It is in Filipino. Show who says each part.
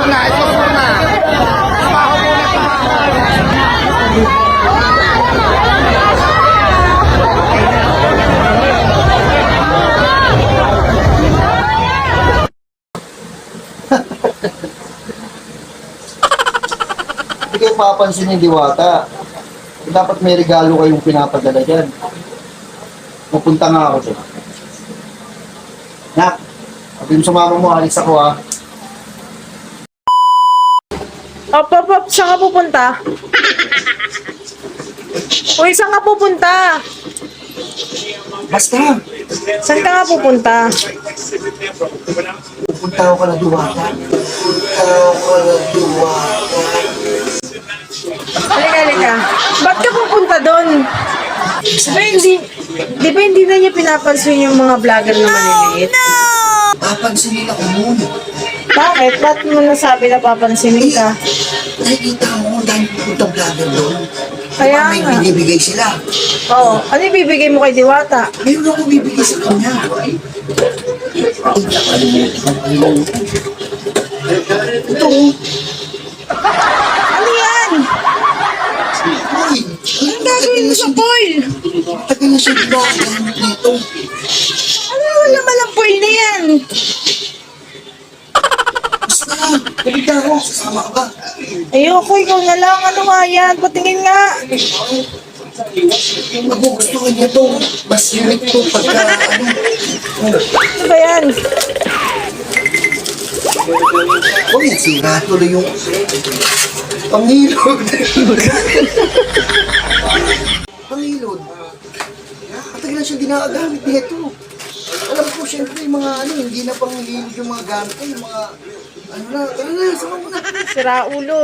Speaker 1: na, ito muna. Trabaho muna,
Speaker 2: Hindi kayo papansin yung Diwata. Dapat may regalo kayong pinapadala dyan. Pupunta nga ako dyan. Nak, sabi mo sa mama mo, alis ako ha.
Speaker 3: Pop, saan ka pupunta? Uy, saan ka pupunta?
Speaker 2: Basta,
Speaker 3: Saan ka nga pupunta?
Speaker 2: pupunta ako na Diwata. Pupunta ako na Diwata.
Speaker 3: Halika. Ba't ka pupunta doon? Di ba hindi na niya pinapansin yung mga vlogger na maliliit?
Speaker 2: Papansinin ako muna.
Speaker 3: Bakit? Ba't mo nasabi na papansinin ka?
Speaker 2: Nakikita mo, dahil pupunta vlogger doon.
Speaker 3: Kaya
Speaker 2: May
Speaker 3: nga.
Speaker 2: binibigay sila.
Speaker 3: Oo. Ano ibibigay mo kay Diwata?
Speaker 2: Mayroon ako bibigay sa kanya. Ito.
Speaker 3: Ano yan?
Speaker 2: Uy,
Speaker 3: Anong gagawin mo sa foil?
Speaker 2: tagal na siya ginagamit nito.
Speaker 3: Ano naman ang foil na yan?
Speaker 2: Basta, halika ako. Sasama ka ba?
Speaker 3: Ayoko, ikaw na lang. Ano nga yan? Patingin nga.
Speaker 2: Magugustuhan niya to. Mas unique to pagka ano.
Speaker 3: Ano ba yan?
Speaker 2: Uy, sira tuloy yung pangilod. Pangilod. Matagal na siya ginagamit nito. Alam ko, syempre, yung mga ano, hindi na pangilod yung mga gamit ko, yung mga, ano na, tara na, sama mo na.
Speaker 3: Sira ulo.